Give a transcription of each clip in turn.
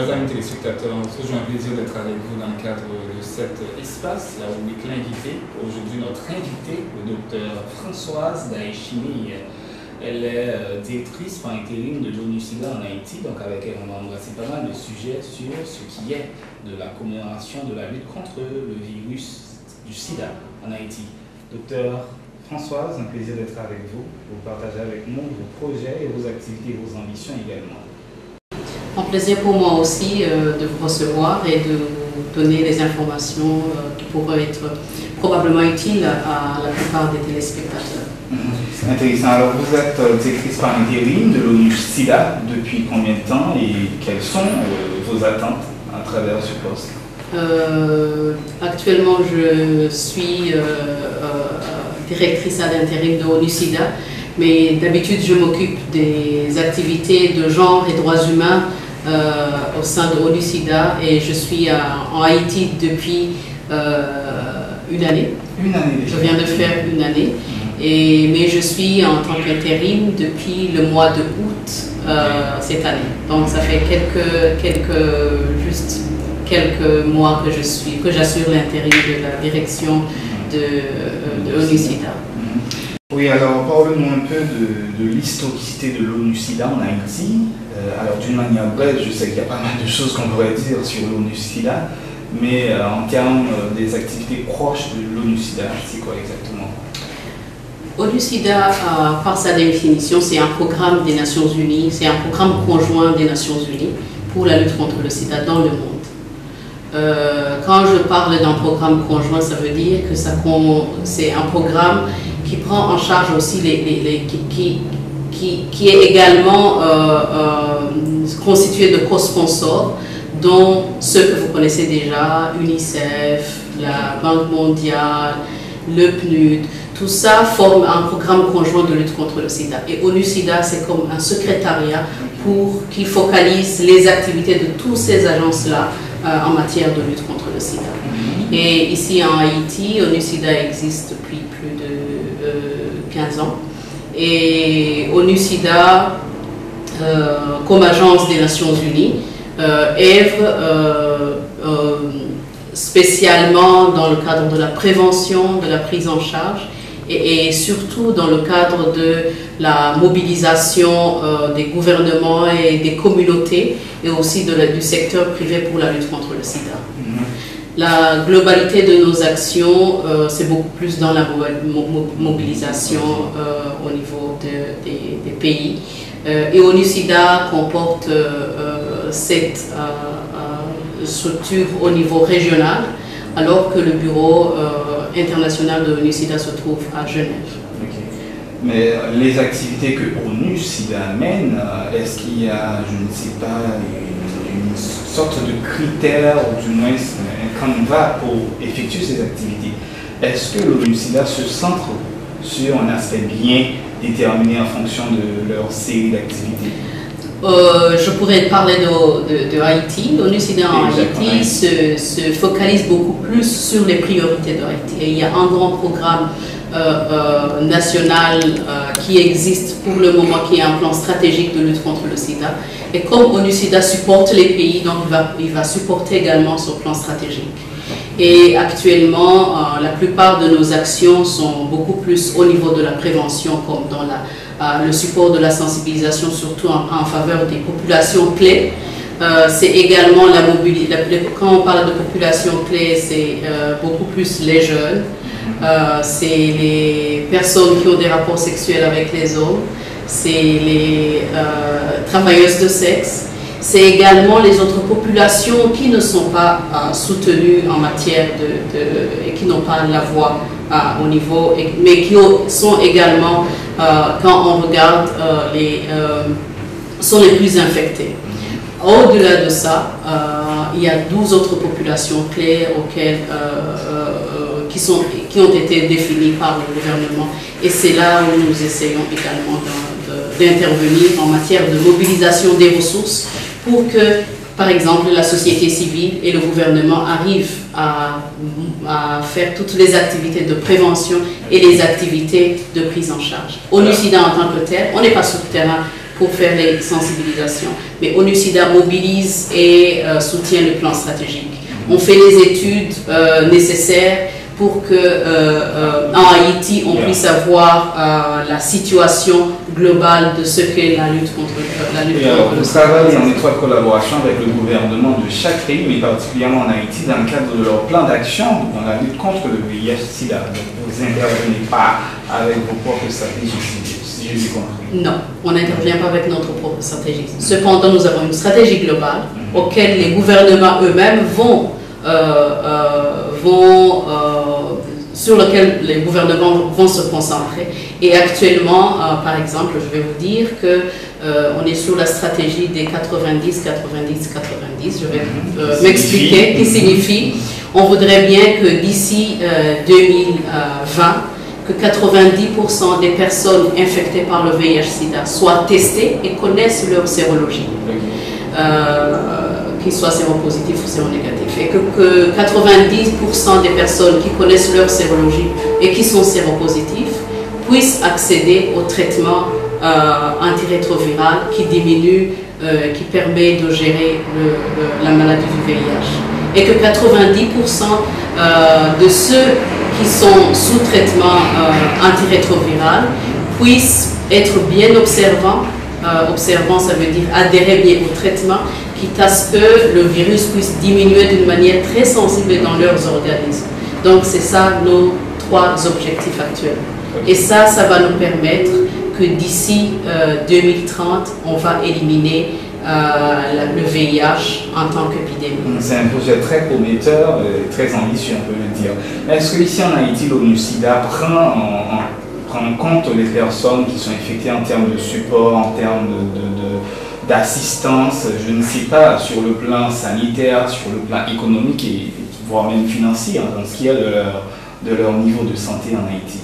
Chers amis téléspectateurs, c'est toujours un plaisir d'être avec vous dans le cadre de cet espace, la rubrique L'invité. Aujourd'hui, notre invitée, le docteur Françoise Daeshimi. Elle est directrice par intérim de l'ONU-SIDA en Haïti, donc avec elle, on va embrasser pas mal de sujets sur ce qui est de la commémoration de la lutte contre le virus du SIDA en Haïti. Docteur Françoise, un plaisir d'être avec vous, pour partager avec nous vos projets et vos activités, vos ambitions également. Un plaisir pour moi aussi de vous recevoir et de vous donner des informations qui pourraient être probablement utiles à la plupart des téléspectateurs. C'est intéressant. Alors, vous êtes directrice par intérim de l'ONU-SIDA depuis combien de temps et quelles sont vos attentes à travers ce poste? Actuellement, je suis directrice à l'intérim de l'ONU-SIDA, mais d'habitude, je m'occupe des activités de genre et droits humains au sein de l'ONU-SIDA et je suis en Haïti depuis une année. Une année déjà. Je viens de faire une année. Mais je suis en tant qu'intérim depuis le mois de août cette année. Donc ça fait juste quelques mois que j'assure l'intérim de la direction de l'ONU-SIDA. Oui, alors parlez-nous un peu de l'historicité de l'ONU-SIDA en Haïti. Alors d'une manière brève, je sais qu'il y a pas mal de choses qu'on pourrait dire sur l'ONU-SIDA, mais en termes des activités proches de l'ONU-SIDA, c'est quoi exactement? ONU-SIDA, par sa définition, c'est un programme des Nations Unies, c'est un programme conjoint des Nations Unies pour la lutte contre le SIDA dans le monde. Quand je parle d'un programme conjoint, ça veut dire que c'est un programme qui prend en charge aussi qui est également constitué de co-sponsors, dont ceux que vous connaissez déjà, UNICEF, la Banque mondiale, le PNUD. Tout ça forme un programme conjoint de lutte contre le SIDA. Et ONU-SIDA, c'est comme un secrétariat qui focalise les activités de toutes ces agences-là en matière de lutte contre le SIDA. Et ici en Haïti, ONU-SIDA existe depuis plus de 15 ans. Et ONU-SIDA, comme agence des Nations Unies, œuvre spécialement dans le cadre de la prévention, de la prise en charge et surtout dans le cadre de la mobilisation des gouvernements et des communautés et aussi du secteur privé pour la lutte contre le SIDA. La globalité de nos actions, c'est beaucoup plus dans la mobilisation au niveau des pays. Et ONU-SIDA comporte cette structure au niveau régional, alors que le bureau international de l'ONU-SIDA se trouve à Genève. Okay. Mais les activités que ONU-SIDA mène, est-ce qu'il y a, je ne sais pas, une sorte de critère ou du moins un canevas pour effectuer ces activités? Est-ce que l'ONU-SIDA se centre sur un aspect bien déterminé en fonction de leur série d'activités? Je pourrais parler de Haïti. L'ONU-SIDA en Haïti se focalise beaucoup plus sur les priorités de Haïti. Et il y a un grand programme national qui existe pour le moment, qui est un plan stratégique de lutte contre le SIDA. Et comme ONU-SIDA supporte les pays, donc il va supporter également ce plan stratégique. Et actuellement, la plupart de nos actions sont beaucoup plus au niveau de la prévention, comme dans le support de la sensibilisation, surtout en faveur des populations clés. C'est également quand on parle de population clé, c'est beaucoup plus les jeunes, c'est les personnes qui ont des rapports sexuels avec les hommes, c'est les travailleuses de sexe, c'est également les autres populations qui ne sont pas soutenues en matière et qui n'ont pas la voix au niveau, mais qui sont également, quand on regarde, sont les plus infectés. Au-delà de ça, il y a 12 autres populations clés qui ont été définies par le gouvernement. Et c'est là où nous essayons également d'intervenir en matière de mobilisation des ressources pour que, par exemple, la société civile et le gouvernement arrivent à faire toutes les activités de prévention et les activités de prise en charge. ONU-SIDA en tant que tel, on n'est pas sur le terrain pour faire les sensibilisations. Mais ONU-SIDA mobilise et soutient le plan stratégique. On fait les études nécessaires pour qu'en Haïti, on puisse avoir la situation globale de ce qu'est la lutte contre le travail en étroite collaboration avec le gouvernement de chaque pays, mais particulièrement en Haïti, dans le cadre de leur plan d'action dans la lutte contre le VIH-Sida. Vous n'intervenez pas avec vos propres stratégies, si j'ai bien compris. Non, on n'intervient pas avec notre propre stratégie. Cependant, nous avons une stratégie globale auquel les gouvernements eux-mêmes sur lequel les gouvernements vont se concentrer. Et actuellement, par exemple, je vais vous dire qu'on est sur la stratégie des 90, 90, 90. Je vais m'expliquer, qui signifie, on voudrait bien que d'ici 2020, que 90% des personnes infectées par le VIH-Sida soient testées et connaissent leur sérologie. Qu'ils soient séropositifs ou séronégatifs, et que 90% des personnes qui connaissent leur sérologie et qui sont séropositifs puissent accéder au traitement antirétroviral qui diminue, qui permet de gérer la maladie du VIH. Et que 90% de ceux qui sont sous traitement antirétroviral puissent être bien observants. Observant, ça veut dire adhérer bien au traitement, quitte à ce que le virus puisse diminuer d'une manière très sensible dans leurs organismes. Donc c'est ça nos 3 objectifs actuels. Et ça va nous permettre que d'ici 2030, on va éliminer le VIH en tant qu'épidémie. C'est un projet très prometteur, très ambitieux, on peut le dire. Est-ce qu'ici en Haïti, l'ONU-SIDA prend en compte les personnes qui sont infectées en termes de support, en termes d'assistance, je ne sais pas, sur le plan sanitaire, sur le plan économique et voire même financier, dans ce qui est de leur niveau de santé en Haïti?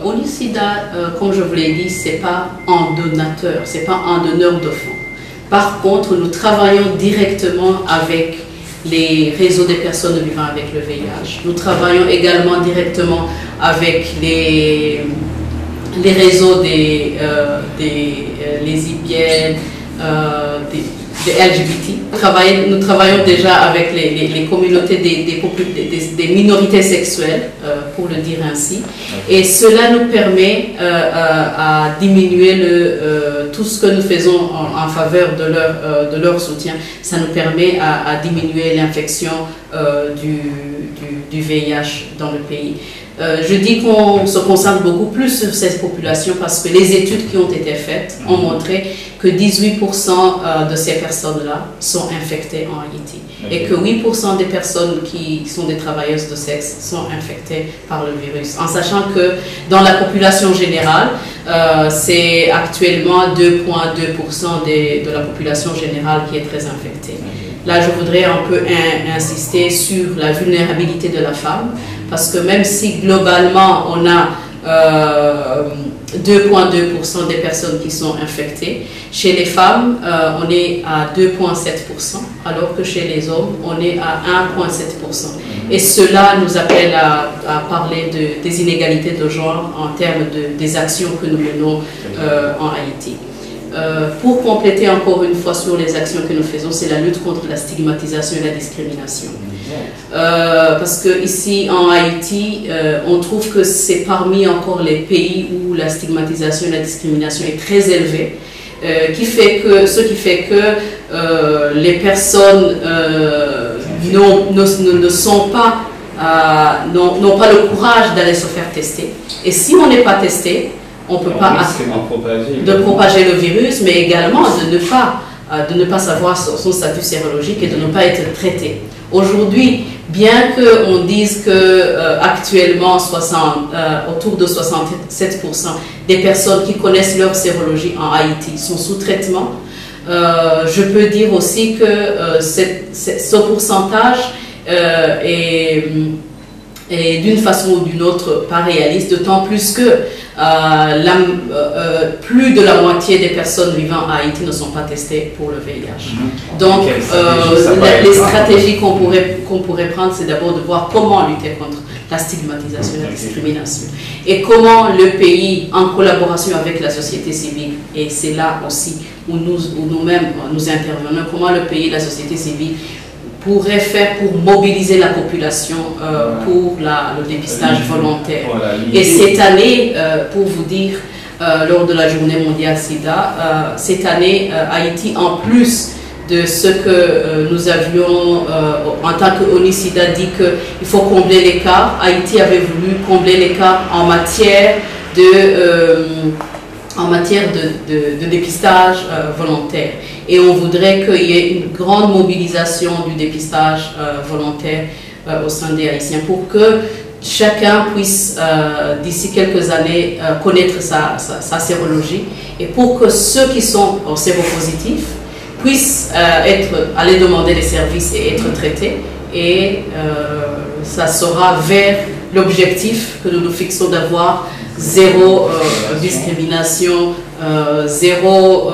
ONU-SIDA, comme je vous l'ai dit, ce n'est pas un donateur, ce n'est pas un donneur de fonds. Par contre, nous travaillons directement avec les réseaux des personnes vivant avec le VIH. Nous travaillons également directement avec les réseaux des lesbiennes, des LGBT. Nous travaillons déjà avec les communautés des minorités sexuelles, pour le dire ainsi. Et cela nous permet à diminuer tout ce que nous faisons en faveur de leur soutien. Ça nous permet à diminuer l'infection du VIH dans le pays. Je dis qu'on se concentre beaucoup plus sur cette population parce que les études qui ont été faites ont montré que 18% de ces personnes-là sont infectées en Haïti et que 8% des personnes qui sont des travailleuses de sexe sont infectées par le virus. En sachant que dans la population générale, c'est actuellement 2,2% de la population générale qui est très infectée. Là, je voudrais un peu insister sur la vulnérabilité de la femme, parce que même si globalement on a 2,2% des personnes qui sont infectées, chez les femmes on est à 2,7%, alors que chez les hommes on est à 1,7%. Et cela nous appelle à parler des inégalités de genre en termes des actions que nous menons en Haïti. Pour compléter encore une fois sur les actions que nous faisons, c'est la lutte contre la stigmatisation et la discrimination. Parce que ici en Haïti, on trouve que c'est parmi encore les pays où la stigmatisation et la discrimination est très élevée, ce qui fait que les personnes n'ont pas le courage d'aller se faire tester. Et si on n'est pas testé, on ne peut pas propager le virus, mais également de ne pas savoir son statut sérologique et de ne pas être traité. Aujourd'hui, bien qu'on dise qu'actuellement autour de 67% des personnes qui connaissent leur sérologie en Haïti sont sous traitement, je peux dire aussi que ce pourcentage est d'une façon ou d'une autre pas réaliste, d'autant plus que plus de la moitié des personnes vivant à Haïti ne sont pas testées pour le VIH. Donc, les stratégies qu'on pourrait prendre, c'est d'abord de voir comment lutter contre la stigmatisation et la discrimination. Et comment le pays, en collaboration avec la société civile, et c'est là aussi où nous-mêmes nous intervenons, comment le pays et la société civile pourrait faire pour mobiliser la population pour le dépistage volontaire. Et cette année, pour vous dire, lors de la journée mondiale SIDA, cette année, Haïti, en plus de ce que nous avions, en tant qu'ONU-SIDA, dit qu'il faut combler l'écart, Haïti avait voulu combler l'écart en matière de dépistage volontaire. Et on voudrait qu'il y ait une grande mobilisation du dépistage volontaire au sein des Haïtiens pour que chacun puisse, d'ici quelques années, connaître sa sérologie et pour que ceux qui sont séropositifs puissent aller demander des services et être traités. Et ça sera vers l'objectif que nous nous fixons d'avoir zéro discrimination, zéro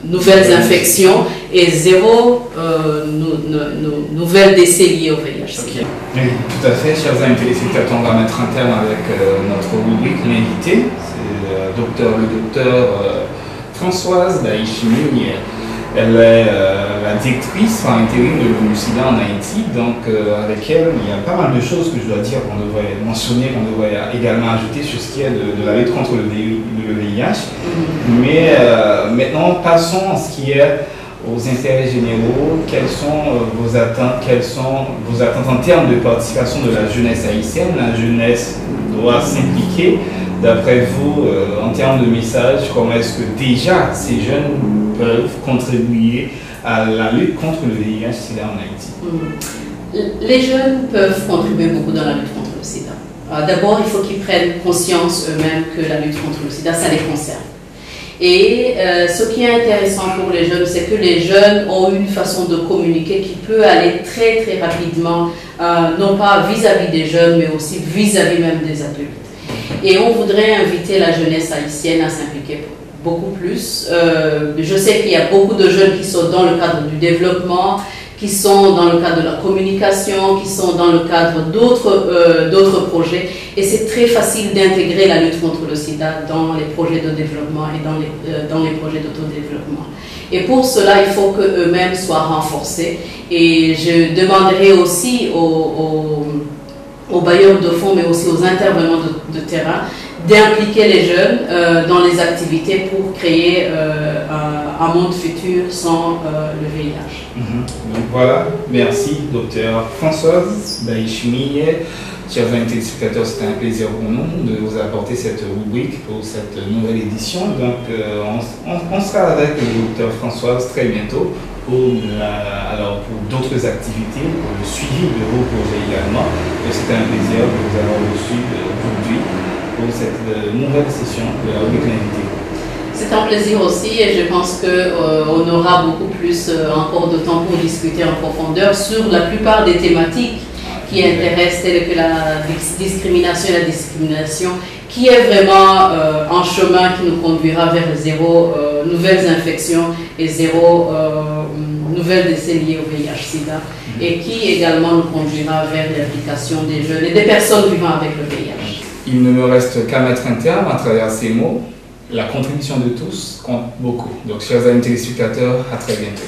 nouvelles infections et zéro nouvelles décès liés au VIH. Okay. Oui, tout à fait, chers amis téléspectateurs, on va mettre un terme avec notre rubrique l'invité. C'est le docteur Françoise Daïchimi. Elle est la directrice par intérim de l'ONU-SIDA en Haïti, donc avec elle, il y a pas mal de choses que je dois dire, qu'on devrait mentionner, qu'on devrait également ajouter sur ce qui est de la lutte contre le VIH. Mais maintenant, passons à ce qui est aux intérêts généraux. Quelles sont vos attentes en termes de participation de la jeunesse haïtienne? La jeunesse doit s'impliquer. D'après vous, en termes de message, comment est-ce que déjà ces jeunes peuvent contribuer à la lutte contre le VIH-Sida en Haïti? Les jeunes peuvent contribuer beaucoup dans la lutte contre le sida. D'abord, il faut qu'ils prennent conscience eux-mêmes que la lutte contre le sida, ça les concerne. Et ce qui est intéressant pour les jeunes, c'est que les jeunes ont une façon de communiquer qui peut aller très très rapidement, non pas vis-à-vis des jeunes, mais aussi vis-à-vis même des adultes. Et on voudrait inviter la jeunesse haïtienne à s'impliquer beaucoup plus. Je sais qu'il y a beaucoup de jeunes qui sont dans le cadre du développement, qui sont dans le cadre de la communication, qui sont dans le cadre d'autres projets. Et c'est très facile d'intégrer la lutte contre le sida dans les projets de développement et dans les projets d'autodéveloppement. Et pour cela, il faut qu'eux-mêmes soient renforcés. Et je demanderai aussi aux bailleurs de fonds, mais aussi aux intervenants de terrain, d'impliquer les jeunes dans les activités pour créer un monde futur sans le VIH. Donc voilà, merci docteur Françoise Daïchimi. Chers amis téléspectateurs, c'était un plaisir pour nous de vous apporter cette rubrique pour cette nouvelle édition. Donc on sera avec le docteur Françoise très bientôt pour d'autres activités, pour le suivi de vos projets également. C'était un plaisir de vous avoir reçu aujourd'hui pour cette nouvelle session de la rubrique invité. C'est un plaisir aussi et je pense qu'on aura beaucoup plus encore de temps pour discuter en profondeur sur la plupart des thématiques qui intéressent, telles que la discrimination et la discrimination, qui est vraiment un chemin qui nous conduira vers zéro nouvelles infections et zéro nouvelles décès liés au VIH-Sida, et qui également nous conduira vers l'implication des jeunes et des personnes vivant avec le VIH. Il ne me reste qu'à mettre un terme à travers ces mots. La contribution de tous compte beaucoup. Donc, chers amis téléspectateurs, à très bientôt.